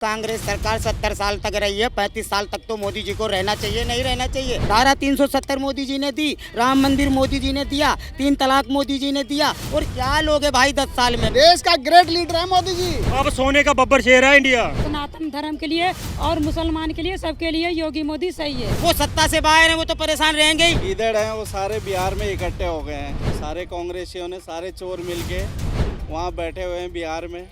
कांग्रेस सरकार 70 साल तक रही है, 35 साल तक तो मोदी जी को रहना चाहिए, नहीं रहना चाहिए। धारा 370 मोदी जी ने दी, राम मंदिर मोदी जी ने दिया, 3 तलाक मोदी जी ने दिया, और क्या लोग है भाई 10 साल में। देश का ग्रेट लीडर है मोदी जी। अब सोने का बब्बर शेर है इंडिया। सनातन धर्म के लिए और मुसलमान के लिए, सबके लिए योगी मोदी सही है। वो सत्ता से बाहर है, वो तो परेशान रहेंगे ही। इधर है वो सारे बिहार में इकट्ठे हो गए हैं, सारे कांग्रेसियों ने, सारे चोर मिलके वहाँ बैठे हुए हैं बिहार में।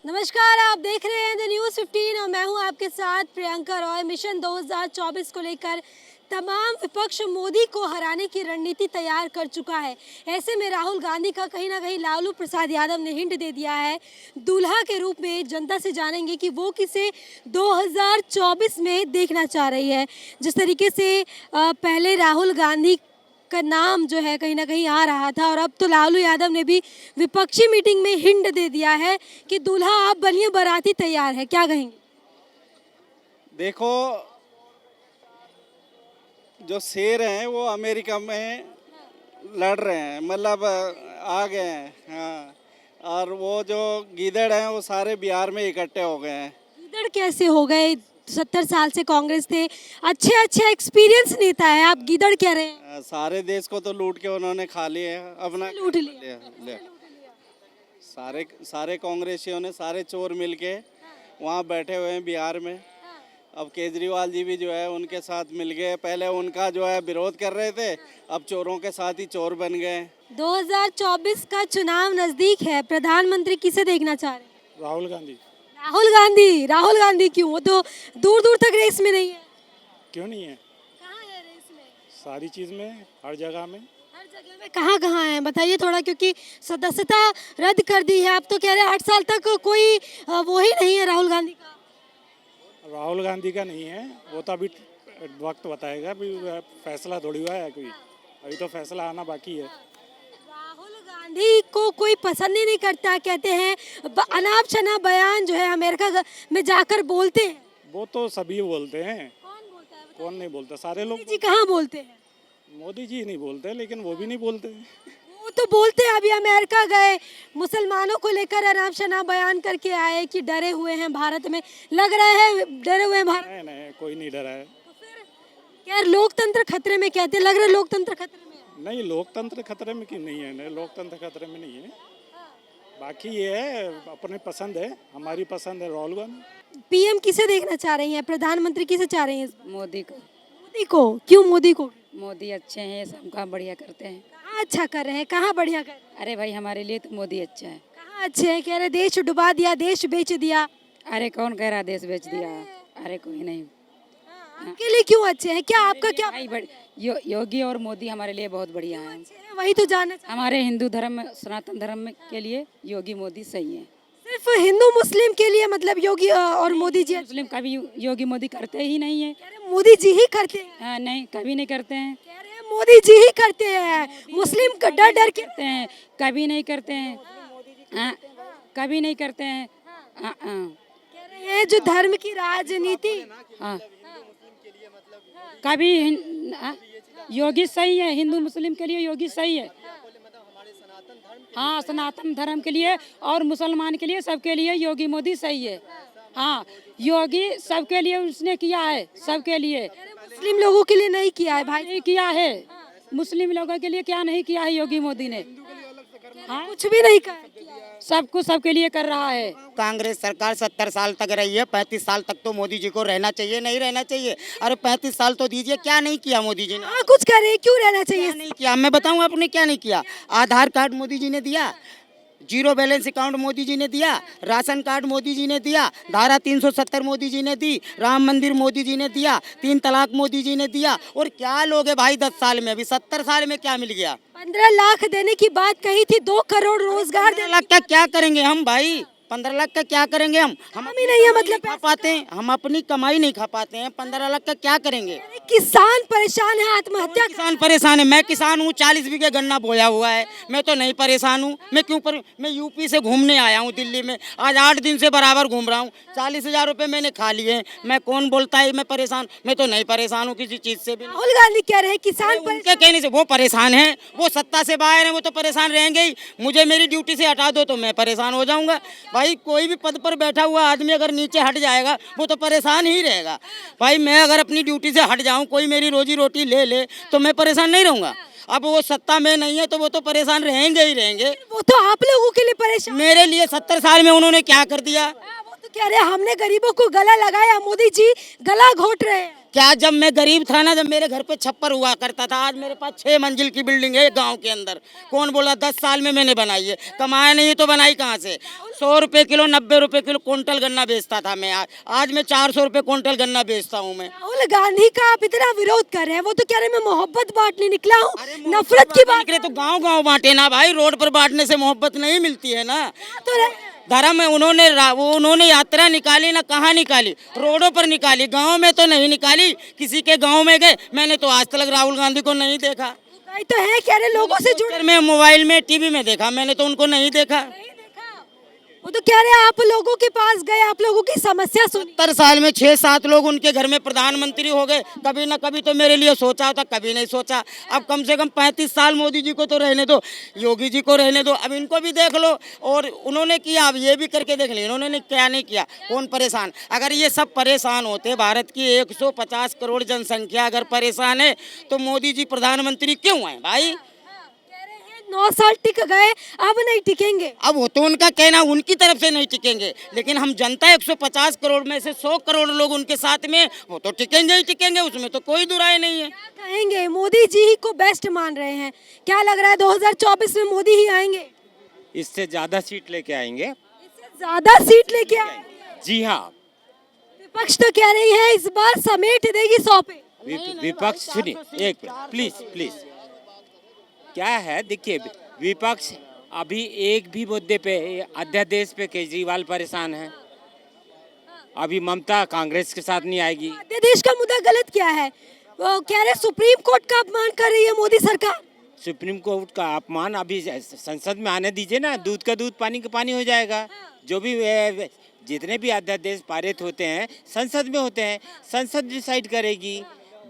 नमस्कार, आप देख रहे हैं द न्यूज़ 15 और मैं हूं आपके साथ प्रियंका रॉय। मिशन 2024 को लेकर तमाम विपक्ष मोदी को हराने की रणनीति तैयार कर चुका है। ऐसे में राहुल गांधी का कहीं ना कहीं लालू प्रसाद यादव ने हिंट दे दिया है। दूल्हा के रूप में जनता से जानेंगे कि वो किसे 2024 में देखना चाह रही है। जिस तरीके से पहले राहुल गांधी का नाम जो है कहीं ना कहीं आ रहा था, और अब तो लालू यादव ने भी विपक्षी मीटिंग में हिंट दे दिया है कि दूल्हा आप बनिए, बाराती तैयार है। क्या कहेंगे? देखो, जो शेर हैं वो अमेरिका में लड़ रहे हैं, मतलब आ गए हैं। हाँ, और वो जो गीदड़ हैं वो सारे बिहार में इकट्ठे हो गए हैं। गीदड़ कैसे हो गए? 70 साल से कांग्रेस थे, अच्छे एक्सपीरियंस नेता है, आप गीदड़ कह रहे हैं? सारे देश को तो लूट के उन्होंने खा लिया है, अपना लूट लिया। ले। सारे कांग्रेसियों ने, सारे चोर मिलके वहाँ बैठे हुए हैं बिहार में। अब केजरीवाल जी भी जो है उनके साथ मिल गए। पहले उनका जो है विरोध कर रहे थे, अब चोरों के साथ ही चोर बन गए। 2024 का चुनाव नजदीक है, प्रधानमंत्री किसे देखना चाह रहे हैं? राहुल गांधी। राहुल गांधी क्यों? वो तो दूर दूर तक रेस में नहीं है। क्यों नहीं है? कहाँ है रेस में? सारी चीज में, हर जगह में। कहाँ है बताइए थोड़ा, क्योंकि सदस्यता रद्द कर दी है। आप तो कह रहे हैं 8 साल तक कोई वो ही नहीं है राहुल गांधी का। राहुल गांधी का नहीं है, वो तो अभी वक्त बताएगा। अभी फैसला थोड़ी हुआ है कोई, अभी तो फैसला आना बाकी है। राहुल गांधी को कोई पसंद ही नहीं करता, कहते हैं अनाप शनाप बयान जो है अमेरिका में जाकर बोलते हैं। वो तो सभी बोलते हैं। कौन बोलता है? कौन नहीं बोलता? सारे लोग। जी कहाँ बोलते हैं? मोदी जी नहीं बोलते, लेकिन वो भी नहीं बोलते। वो तो बोलते हैं। अभी अमेरिका गए, मुसलमानों को लेकर अनाप शनाप बयान करके आए कि डरे हुए हैं भारत में। लग रहा है डरे हुए हैं भारत। नहीं, कोई नहीं डरा है। तो फिर यार लोकतंत्र खतरे में कहते हैं, लग रहा है लोकतंत्र खतरे में है। नहीं, लोकतंत्र खतरे में क्यों नहीं है? नहीं, लोकतंत्र खतरे में नहीं है। बाकी ये है, अपने पसंद है, हमारी पसंद है राहुल गांधी। पीएम किसे देखना चाह रही हैं? प्रधानमंत्री किसे चाह रही हैं? मोदी को। मोदी को क्यों? मोदी को मोदी अच्छे हैं, सब काम बढ़िया करते हैं। कहाँ अच्छा कर रहे हैं? कहाँ बढ़िया कर रहे हैं? अरे भाई, हमारे लिए तो मोदी अच्छा है। कहाँ अच्छे हैं? कह रहे देश डुबा दिया, देश बेच दिया। अरे कौन कह रहा देश बेच दिया? अरे कोई नहीं। आपके लिए क्यों अच्छे हैं? क्या आपका क्या भाई योगी और मोदी हमारे लिए बहुत बढ़िया है। अच्छे हैं? वही तो जानना चाहते हमारे हिंदू धर्म में, सनातन धर्म में के लिए योगी मोदी सही है। हैं। सिर्फ हिंदू मुस्लिम के लिए मतलब योगी और मोदी जी? मुस्लिम कभी योगी मोदी करते ही नहीं है। कह रहे मोदी जी ही करते हैं। हाँ, नहीं, कभी नहीं करते हैं। कह रहे हैं मोदी जी ही करते हैं, मुस्लिम का डर डर के। करते हैं, कभी नहीं करते हैं। हाँ, कभी नहीं करते हैं। हाँ, हाँ, कह रहे हैं जो धर्म की राजनीति। हाँ, कभी हाँ, योगी सही है, हिंदू मुस्लिम के लिए योगी सही है। हाँ, सनातन धर्म के लिए और मुसलमान के लिए, सबके लिए योगी मोदी सही है। हाँ, योगी सबके लिए उसने किया है, सबके लिए। मुस्लिम लोगों के लिए नहीं किया है भाई। नहीं किया है, मुस्लिम लोगों के लिए क्या नहीं किया है योगी मोदी ने? हाँ, कुछ भी नहीं कर। सब कुछ सबके लिए कर रहा है। कांग्रेस सरकार 70 साल तक रही है, 35 साल तक तो मोदी जी को रहना चाहिए, नहीं रहना चाहिए। अरे 35 साल तो दीजिए, क्या नहीं किया मोदी जी ने? हाँ, कुछ कर रहे, क्यों रहना चाहिए? क्या नहीं किया? मैं बताऊं आपने क्या नहीं किया। आधार कार्ड मोदी जी ने दिया, zero balance account Modi ji ने दिया, राशन कार्ड मोदी जी ने दिया, धारा 370 मोदी जी ने दी, राम मंदिर मोदी जी ने दिया, 3 तलाक मोदी जी ने दिया, और क्या लोग है भाई 10 साल में? अभी 70 साल में क्या मिल गया? 15 लाख देने की बात कही थी, 2 करोड़ रोजगार 15 लाख का क्या करेंगे हम भाई? 15 लाख का क्या करेंगे हम ही नहीं है, मतलब खा पाते हैं, हम अपनी कमाई नहीं खा पाते हैं, 15 लाख का क्या करेंगे। किसान परेशान है, आत्महत्या कर- किसान परेशान है, मैं किसान हूँ, 40 बीघे गन्ना बोया हुआ है, मैं तो नहीं परेशान हूँ। मैं यूपी से घूमने आया हूँ दिल्ली में, आज 8 दिन से बराबर घूम रहा हूँ, 40,000 रुपये मैंने खा लिए हैं। मैं कौन बोलता है मैं परेशान, मैं तो नहीं परेशान हूँ किसी चीज़ से भी। राहुल गांधी कह रहे हैं किसान उनके कहने से वो परेशान हैं, वो सत्ता से बाहर हैं, वो तो परेशान रहेंगे ही। मुझे मेरी ड्यूटी से हटा दो तो मैं परेशान हो जाऊंगा। भाई कोई भी पद पर बैठा हुआ आदमी अगर नीचे हट जाएगा वो तो परेशान ही रहेगा। भाई मैं अगर अपनी ड्यूटी से हट जाऊं, कोई मेरी रोजी रोटी ले ले तो मैं परेशान नहीं रहूंगा। अब वो सत्ता में नहीं है तो वो तो परेशान रहेंगे ही रहेंगे। वो तो आप लोगों के लिए परेशान। मेरे लिए 70 साल में उन्होंने क्या कर दिया? वो तो कह रहे हैं हमने गरीबों को गला लगाया, मोदी जी गला घोट रहे हैं। क्या जब मैं गरीब था ना, जब मेरे घर पे छप्पर हुआ करता था, आज मेरे पास 6 मंजिल की बिल्डिंग है गांव के अंदर। कौन बोला 10 साल में मैंने बनाई है? कमाया नहीं तो बनाई कहाँ से? 100 रुपए किलो 90 रुपए किलो कुंटल गन्ना बेचता था मैं, आज मैं 400 रुपए कुंटल गन्ना बेचता हूँ मैं। राहुल गांधी का आप इतना विरोध कर रहे हैं, वो तो कह रहे हैं मैं मोहब्बत बांटने निकला हूँ, नफरत की बात निकले तो गांव गांव बांटे ना भाई, रोड पर बांटने से मोहब्बत नहीं मिलती है ना। तो धर्म है, उन्होंने यात्रा निकाली ना, कहाँ निकाली? रोडों पर निकाली, गांव में तो नहीं निकाली। किसी के गांव में गए, मैंने तो आज तक राहुल गांधी को नहीं देखा। तो है कह रहे लोगों से जुड़े। मैं मोबाइल में टीवी में देखा, मैंने तो उनको नहीं देखा। वो तो कह रहे हैं आप लोगों के पास गए, आप लोगों की समस्या सुनी। 70 साल में 6-7 लोग उनके घर में प्रधानमंत्री हो गए, कभी ना कभी तो मेरे लिए सोचा होता, कभी नहीं सोचा। अब कम से कम 35 साल मोदी जी को तो रहने दो, योगी जी को रहने दो, अब इनको भी देख लो। और उन्होंने किया, अब ये भी करके देख लिया, इन्होंने क्या नहीं किया। कौन परेशान? अगर ये सब परेशान होते, भारत की 150 करोड़ जनसंख्या अगर परेशान है तो मोदी जी प्रधानमंत्री क्यों हैं भाई? 9 साल टिक गए, अब नहीं टिकेंगे। अब वो तो उनका कहना, उनकी तरफ से नहीं टिकेंगे, लेकिन हम जनता 150 करोड़ में से 100 करोड़ लोग उनके साथ में, वो तो टिकेंगे ही टिकेंगे, उसमें तो कोई दुराय नहीं है। क्या कहेंगे? मोदी जी ही को बेस्ट मान रहे हैं, क्या लग रहा है 2024 में मोदी ही आएंगे? इससे ज्यादा सीट लेके आएंगे। इससे ज्यादा सीट लेके आएंगे? जी हाँ। विपक्ष तो कह रही है इस बार समेट देगी 100 पे। विपक्ष सुनिए एक मिनट प्लीज प्लीज। क्या है देखिए, विपक्ष अभी एक भी मुद्दे पे, अध्यादेश पे केजरीवाल परेशान है। अभी ममता कांग्रेस के साथ नहीं आएगी। अध्यादेश का मुद्दा गलत क्या है? वो कह रहे सुप्रीम कोर्ट का अपमान कर रही है मोदी सरकार। सुप्रीम कोर्ट का अपमान अभी संसद में आने दीजिए ना, दूध का दूध पानी का पानी हो जाएगा। जो भी जितने भी अध्यादेश पारित होते हैं संसद में होते हैं, संसद डिसाइड करेगी।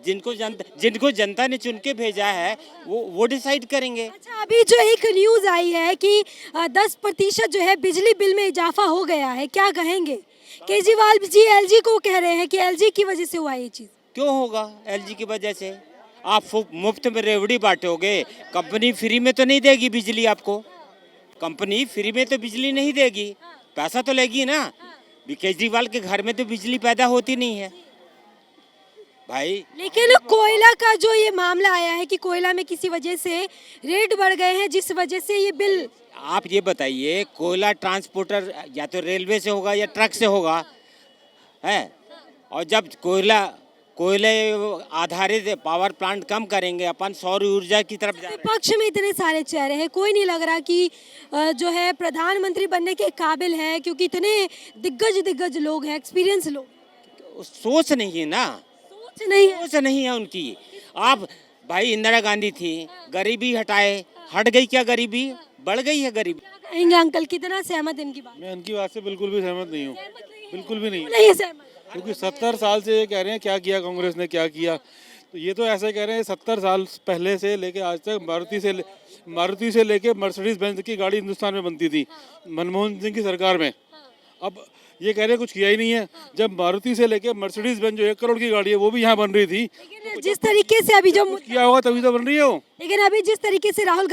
जिनको जनता ने चुन के भेजा है वो डिसाइड करेंगे। अच्छा, अभी जो एक न्यूज आई है कि 10% जो है बिजली बिल में इजाफा हो गया है, क्या कहेंगे? केजरीवाल जी एलजी को कह रहे हैं कि एलजी की वजह से हुआ ये चीज। क्यों होगा एलजी की वजह से? आप मुफ्त में रेवड़ी बांटोगे, कंपनी फ्री में तो नहीं देगी बिजली आपको। कंपनी फ्री में तो बिजली नहीं देगी, पैसा तो लेगी ना। केजरीवाल के घर में तो बिजली पैदा होती नहीं है भाई। लेकिन कोयला का जो ये मामला आया है कि कोयला में किसी वजह से रेट बढ़ गए हैं, जिस वजह से ये बिल। आप ये बताइए, कोयला ट्रांसपोर्टर या तो रेलवे से होगा या ट्रक से होगा, है? और जब कोयले आधारित पावर प्लांट कम करेंगे, अपन सौर ऊर्जा की तरफ जा रहे हैं। विपक्ष में इतने सारे चेहरे हैं, कोई नहीं लग रहा कि जो है प्रधानमंत्री बनने के काबिल है, क्योंकि इतने दिग्गज लोग हैं, एक्सपीरियंस लोग। सोच नहीं है ना, सोच नहीं है उनकी। आप भाई, इंदिरा गांधी थी, गरीबी हट गई क्या? गरीबी बढ़ गई है। गरीबी कहेंगे अंकल, कितना सहमत इनकी बात? मैं इनकी बात से बिल्कुल भी सहमत नहीं हूँ, बिल्कुल भी नहीं। नहीं सहमत, क्योंकि 70 साल से ये कह रहे हैं क्या किया कांग्रेस ने, क्या किया। तो ये तो ऐसे कह रहे हैं 70 साल पहले से लेके आज तक मारुति से लेके मर्सिडीज बेंज की गाड़ी हिंदुस्तान में बनती थी मनमोहन सिंह की सरकार में। अब ये कह रहे हैं कुछ किया ही नहीं है। जब मारुति से लेके मर्सिडीज बेंज जो 1 करोड़ की गाड़ी है वो भी यहाँ बन रही थी, लेकिन जिस तरीके से अभी जो किया होगा तभी तो बन रही है वो। लेकिन अभी जिस तरीके से राहुल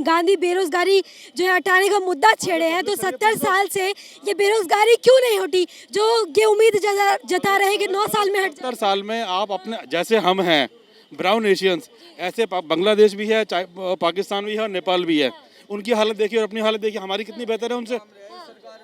गांधी बेरोजगारी जो है हटाने का मुद्दा छेड़े हैं, तो 70 साल से ये बेरोजगारी क्यों नहीं हटी? जो ये उम्मीद जता रहे कि 9 साल में हट जाए। 70 साल में आप अपने जैसे हम हैं ब्राउन एशियंस, ऐसे बांग्लादेश भी है, पाकिस्तान भी है और नेपाल भी है। उनकी हालत देखिए और अपनी हालत देखिए, हमारी कितनी बेहतर है उनसे।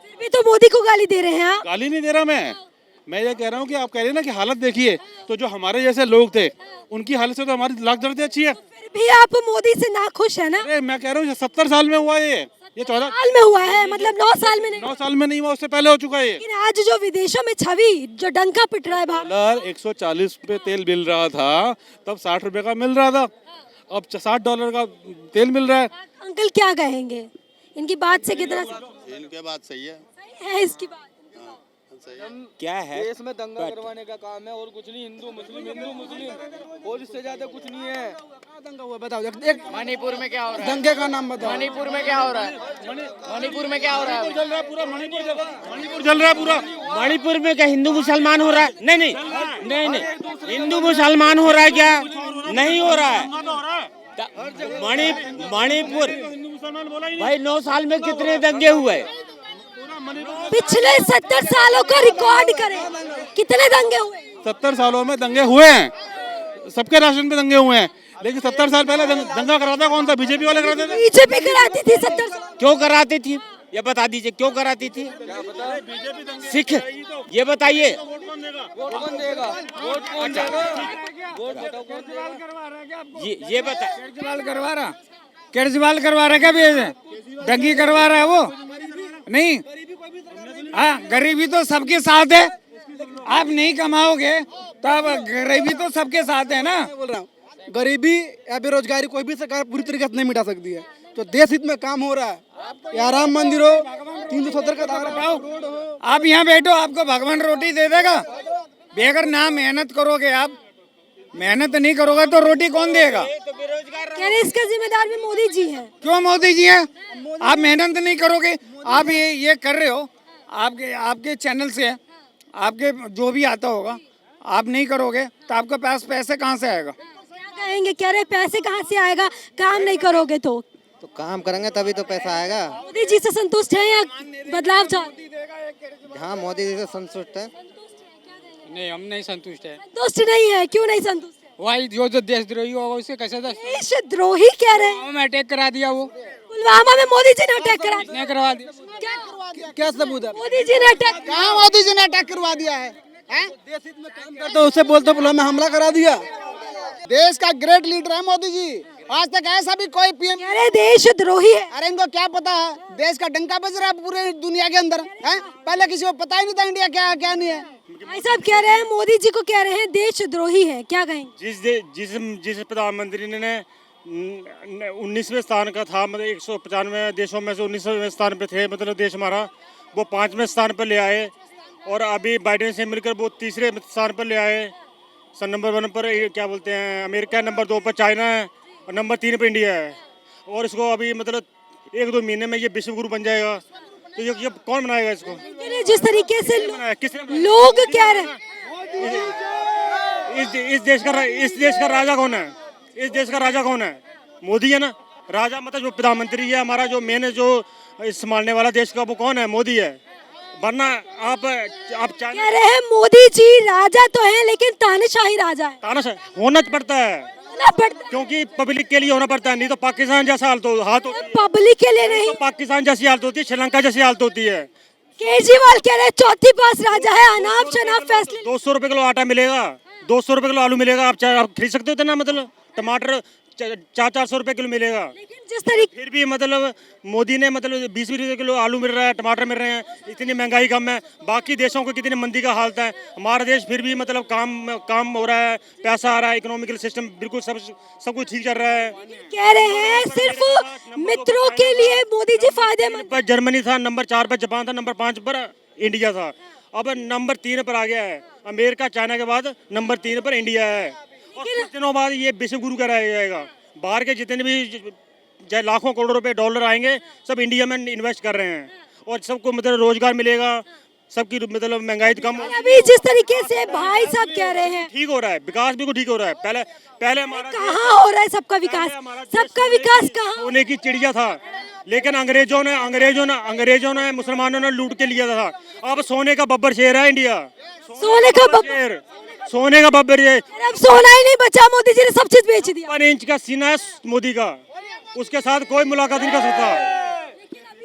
फिर भी तो मोदी को गाली दे रहे हैं आप। गाली नहीं दे रहा मैं ये कह रहा हूँ कि आप कह रहे हैं ना कि हालत देखिए, तो जो हमारे जैसे लोग थे उनकी हालत से तो हमारी लाख दर्जे अच्छी है। फिर भी आप मोदी से नाखुश है ना? अरे मैं कह रहा हूँ 70 साल में हुआ ये 14 साल में हुआ है, मतलब 9 साल में नहीं। 9 साल में नहीं हुआ, उससे पहले हो चुका है ये। लेकिन आज जो विदेशों में छवि जो डंका पिट रहा है बाहर, डॉलर 140 पे तेल मिल रहा था, तब 60 रुपए का मिल रहा था, अब $60 का तेल मिल रहा है। अंकल क्या कहेंगे इनकी बात से? कितना इनके बात सही है। सही है इसकी बात? क्या है देश में दंगा करवाने का काम है और कुछ नहीं। हिंदू मुस्लिम और इससे ज्यादा कुछ नहीं है। दंगा हुआ बताओ, एक मणिपुर में क्या हो रहा है? दंगे का नाम बताओ। मणिपुर में क्या हो रहा है? मणिपुर में क्या हो रहा है? जल रहा है पूरा, मणिपुर जल रहा है पूरा। मणिपुर में क्या हिंदू मुसलमान हो रहा है? नहीं नहीं नहीं नहीं, हिंदू मुसलमान हो रहा है क्या? नहीं हो रहा है। मणिपुर भाई 9 साल में कितने दंगे हुए? पिछले 70 सालों का रिकॉर्ड करें, कितने दंगे हुए? 70 सालों में दंगे हुए हैं, सबके राशन पे दंगे हुए हैं, लेकिन 70 साल पहले दंगा कराता कौन था? बीजेपी वाले कराते थे। बीजेपी कराती थी 70 साल। क्यों कराती थी ये बता दीजिए, क्यों कराती थी? सिख ये बताइए। ये बता, केजरीवाल करवा रहा क्या? दंगी करवा रहा है वो? नहीं, हाँ, गरीबी तो सबके साथ है। आप नहीं कमाओगे तो अब गरीबी तो सबके साथ है ना। बोल रहा हूँ, गरीबी या बेरोजगारी कोई भी सरकार पूरी तरीके से नहीं मिटा सकती है। तो देश हित में काम हो रहा है, या राम मंदिर हो, 370 का दायरा हो। आप यहाँ बैठो, आपको भगवान रोटी दे देगा। बेगर ना मेहनत करोगे, आप मेहनत नहीं करोगे तो रोटी कौन देगा? कह रहे इसका जिम्मेदार भी मोदी जी है। क्यों मोदी जी हैं? आप मेहनत नहीं करोगे, आप ये कर रहे हो, आपके चैनल से, आपके जो भी आता होगा, आप नहीं करोगे तो आपके पास पैसे कहाँ से आएगा? क्या कहेंगे? कह रहे पैसे कहाँ से आएगा, काम नहीं करोगे तो काम करेंगे तभी तो पैसा आएगा। मोदी जी से संतुष्ट है या बदलाव चाहते? हाँ, मोदी जी से संतुष्ट है। नहीं, हम नहीं संतुष्ट है। संतुष्ट नहीं है, क्यों नहीं संतुष्ट है? वही जो देशद्रोही होगा उसे कैसे देशद्रोही कह रहे हैं? में अटैक करा दिया वो, पुलवामा में मोदी जी ने अटैक करा दिया। नहीं करवा दिया। क्या सबूत है? मोदी जी ने अटैक कहाँ मोदी जी ने अटैक करवा दिया है? तो उससे बोलते पुलवामा में हमला करा दिया। देश का ग्रेट लीडर है मोदी जी, आज तक ऐसा भी कोई पीएम। कह रहे देशद्रोही है। अरे इनको क्या पता है? देश का डंका बज रहा है पूरे दुनिया के अंदर है। पहले किसी को पता ही नहीं था इंडिया क्या है क्या नहीं है। भाई साहब कह रहे हैं मोदी जी को कह रहे हैं देशद्रोही है, क्या कहेंगे? जिस प्रधानमंत्री ने 19वें स्थान का था, मतलब 195 देशों में से 19वें स्थान पे थे, मतलब देश हमारा, वो 5वें स्थान पर ले आए। और अभी बाइडेन से मिलकर वो 3रे स्थान पर ले आए। नंबर 1 पर क्या बोलते हैं अमेरिका, नंबर 2 पर चाइना है और नंबर 3 पर इंडिया है। और इसको अभी मतलब 1-2 महीने में ये विश्व गुरु बन जाएगा। तो ये कौन बनाएगा इसको? जिस तरीके से किसने? लोग कह रहे हैं, इस देश का राजा कौन है? इस देश का राजा कौन है? मोदी है ना। राजा मतलब जो प्रधानमंत्री है हमारा, जो मेन जो संभालने वाला देश का, वो कौन है? मोदी है। वरना आप कह रहे हैं मोदी जी राजा तो है लेकिन तानाशाही राजा है। तानाशाही होना पड़ता है, होना पड़ता है। क्योंकि पब्लिक के लिए होना पड़ता है, नहीं तो पाकिस्तान जैसा हालत होती है। पब्लिक के लिए नहीं, तो पाकिस्तान जैसी हालत होती है, श्रीलंका जैसी हालत होती है। केजरीवाल कह रहे हैं चौथी पास राजा है, अनाप शनाप फैसले। 200 रुपए किलो आटा मिलेगा, 200 रुपए किलो आलू मिलेगा। आप खरीद सकते हो ना? मतलब टमाटर 400-400 रुपए किलो मिलेगा। लेकिन जिस तरीके फिर भी मतलब मोदी ने मतलब 20 रुपए किलो आलू मिल रहा है, टमाटर मिल रहे हैं, इतनी महंगाई कम है। बाकी देशों को कितनी मंदी का हालत है, हमारा देश फिर भी मतलब काम हो रहा है, पैसा आ रहा है, इकोनॉमिकल सिस्टम बिल्कुल सब कुछ ठीक चल रहा है। कह रहे हैं सिर्फ मित्रों के लिए मोदी जी फायदेमंद। पर जर्मनी था, नंबर 4 पर जापान था, नंबर 5 पर इंडिया था, अब नंबर 3 पर आ गया है। अमेरिका चाइना के बाद नंबर 3 पर इंडिया है। और कुछ दिनों बाद ये विश्व गुरु कराया जाएगा। बाहर के जितने भी चाहे लाखों करोड़ों रुपए डॉलर आएंगे, सब इंडिया में इन्वेस्ट कर रहे हैं और सबको मतलब रोजगार मिलेगा, सबकी मतलब महंगाई कम। अभी जिस तरीके से भाई साहब कह रहे हैं ठीक हो रहा है, विकास बिल्कुल ठीक हो रहा है। पहले हमारा कहाँ हो रहा है सबका विकास? सबका विकास कहाँ? सोने की चिड़िया था, लेकिन अंग्रेजों ने मुसलमानों ने लूट के लिया था। अब सोने का बब्बर शेर है इंडिया, सोने का बब्बर, सोने का बब्बर ये। अब सोना ही नहीं बचा, मोदी जी ने सब चीज बेच दिया। 1 इंच का सीना है मोदी का, उसके साथ कोई मुलाकात नहीं कर सकता।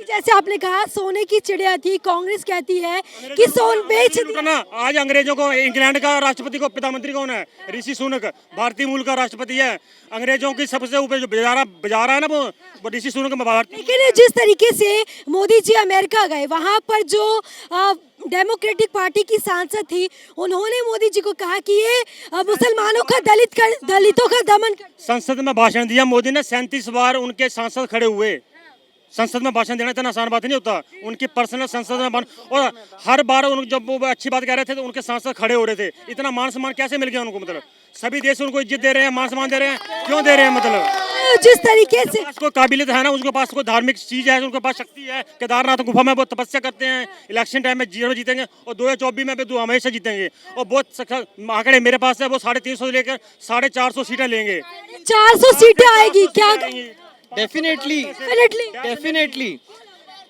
जैसे आपने कहा सोने की चिड़िया थी, कांग्रेस कहती है कि सोन बेच दिया। ना आज अंग्रेजों को, इंग्लैंड का राष्ट्रपति को प्रधानमंत्री कौन है? ऋषि सुनक, भारतीय मूल का राष्ट्रपति है। अंग्रेजों की सबसे ऊपर जो बजा रहा है ना वो ऋषि सुनक भारतीय। लेकिन जिस तरीके से मोदी जी अमेरिका गए, वहां पर जो डेमोक्रेटिक पार्टी की सांसद थी, उन्होंने मोदी जी को कहा कि ये मुसलमानों का दलितों का दमन कर। संसद में भाषण दिया मोदी ने, 37 बार उनके सांसद खड़े हुए। संसद में भाषण देना इतना आसान बात नहीं होता। उनकी पर्सनल संसद में और हर बार जब वो अच्छी बात कह रहे थे तो उनके सांसद खड़े हो रहे थे। इतना मान सम्मान कैसे मिल गया उनको? मतलब सभी देश उनको इज्जत दे रहे हैं, मान सम्मान दे रहे हैं, क्यों दे रहे हैं? मतलब जिस तरीके से कोई काबिलियत है ना, उसके पास कोई धार्मिक चीज है, उनके पास शक्ति है। केदारनाथ गुफा में बहुत तपस्या करते हैं, इलेक्शन टाइम में जरूर जीतेंगे और 2024 में भी हमेशा जीतेंगे। और बहुत आंकड़े मेरे पास है, वो 350 से लेकर 450 सीटें लेंगे। 400 सीटें आएगी क्या? डेफिनेटली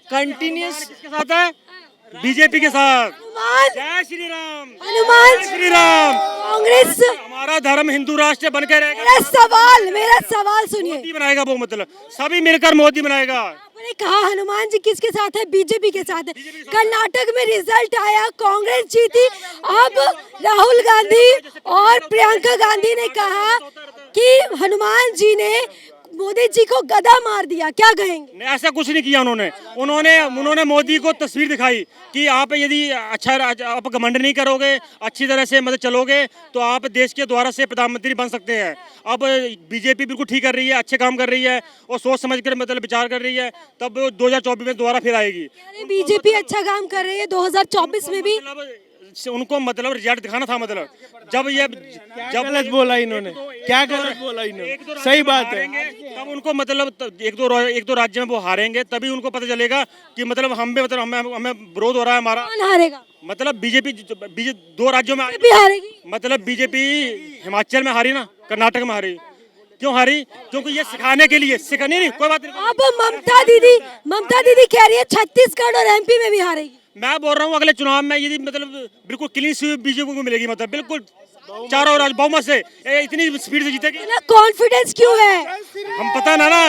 कंटिन्यूस किसके साथ है? बीजेपी के साथ। हनुमान जय श्री राम, हनुमान जय श्री राम। कांग्रेस। हमारा धर्म हिंदू राष्ट्र बन के रहेगा। मेरा सवाल सुनिए। मोदी बनाएगा वो, मतलब सभी मिलकर मोदी बनाएगा। आपने कहा हनुमान जी किसके साथ है? बीजेपी के साथ है। कर्नाटक में रिजल्ट आया, कांग्रेस जीती। अब राहुल गांधी और प्रियंका गांधी ने कहा कि हनुमान जी ने मोदी जी को गदा मार दिया, क्या कहेंगे? नहीं, ऐसा कुछ नहीं किया उन्होंने मोदी को तस्वीर दिखाई कि आप यदि अच्छा आप घमंड नहीं करोगे, अच्छी तरह से मतलब चलोगे तो आप देश के द्वारा से प्रधानमंत्री बन सकते हैं। अब बीजेपी बिल्कुल ठीक कर रही है, अच्छे काम कर रही है और सोच समझ कर मतलब विचार कर रही है, तब 2024 में दोबारा फिर आएगी। बीजेपी अच्छा काम कर रही है 2024 में भी। उनको मतलब रिजल्ट दिखाना था। मतलब जब गलत बोला इन्होंने, क्या गलत बोला इन्होंने? सही बात है। तब उनको मतलब एक दो राज्य में वो हारेंगे, तभी उनको पता चलेगा कि मतलब हमें विरोध हो रहा है हमारा। कौन हारेगा? मतलब बीजेपी 2 राज्यों में बीजेपी हारेगी। मतलब बीजेपी हिमाचल में हारी ना, कर्नाटक में हारी। क्यों हारी? क्योंकि ये सिखाने के लिए नहीं, कोई बात नहीं। अब ममता दीदी कह रही है छत्तीसगढ़ और एमपी में भी हारेगी। मैं बोल रहा हूँ अगले चुनाव में यदि मतलब बिल्कुल क्लीन स्वीप बीजेपी को मिलेगी, मतलब बिल्कुल चारों राज्य बहुमत से इतनी स्पीड से जीतेगी। कॉन्फिडेंस क्यों है? हम पता ना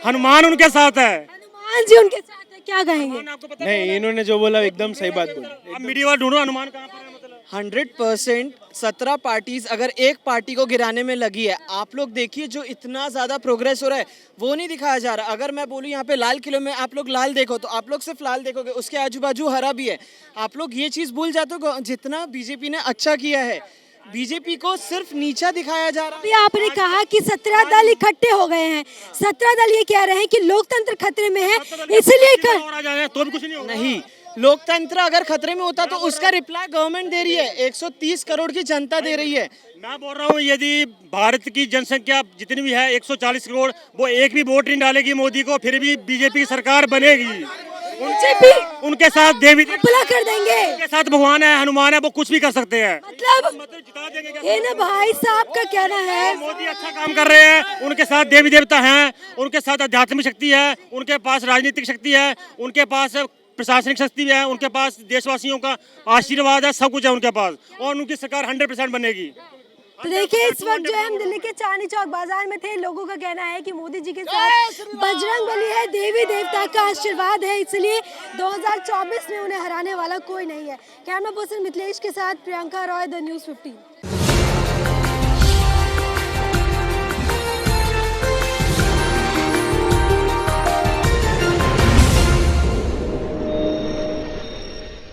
हनुमान उनके साथ है। हनुमान जी उनके साथ है, क्या कहेंगे? नहीं, इन्होंने जो बोला एकदम सही बात बोली। अब मीडिया वाले ढूंढो हनुमान कहाँ पर है। मतलब 100% 17 पार्टीज अगर एक पार्टी को गिराने में लगी है। आप लोग देखिए जो इतना ज़्यादा प्रोग्रेस हो रहा है वो नहीं दिखाया जा रहा। अगर मैं बोलूँ यहाँ पे लाल किले में आप लोग लाल देखो तो आप लोग सिर्फ लाल देखोगे, उसके आजू बाजू हरा भी है। आप लोग ये चीज़ भूल जाते हो जितना बीजेपी ने अच्छा किया है, बीजेपी को सिर्फ नीचा दिखाया जा रहा है। अभी आपने कहा कि 17 दल इकट्ठे हो गए हैं। 17 दल ये कह रहे हैं कि लोकतंत्र खतरे में है, इसलिए तो भी कुछ नहीं होगा। नहीं, लोकतंत्र अगर खतरे में होता तो उसका रिप्लाई गवर्नमेंट दे रही है, 130 करोड़ की जनता दे रही है। मैं बोल रहा हूँ यदि भारत की जनसंख्या जितनी भी है 140 करोड़, वो एक भी वोट नहीं डालेगी मोदी को, फिर भी बीजेपी की सरकार बनेगी। उनके साथ देवी भला कर देंगे, उनके साथ भगवान है, हनुमान है, वो कुछ भी कर सकते हैं। मतलब जिता देंगे। ये ना भाई साहब का कहना है मोदी अच्छा काम कर रहे हैं, उनके साथ देवी देवता हैं, उनके साथ आध्यात्मिक शक्ति है, उनके पास राजनीतिक शक्ति है, उनके पास प्रशासनिक शक्ति है, उनके पास देशवासियों का आशीर्वाद है, सब कुछ है उनके पास और उनकी सरकार 100% बनेगी। तो देखिए इस वक्त जो है हम दिल्ली के चांदनी चौक बाजार में थे। लोगों का कहना है कि मोदी जी के साथ बजरंग बली है, देवी देवता का आशीर्वाद है, इसलिए 2024 में उन्हें हराने वाला कोई नहीं है। कैमरा पर्सन मिथिलेश के साथ प्रियंका रॉय, द न्यूज़ 15।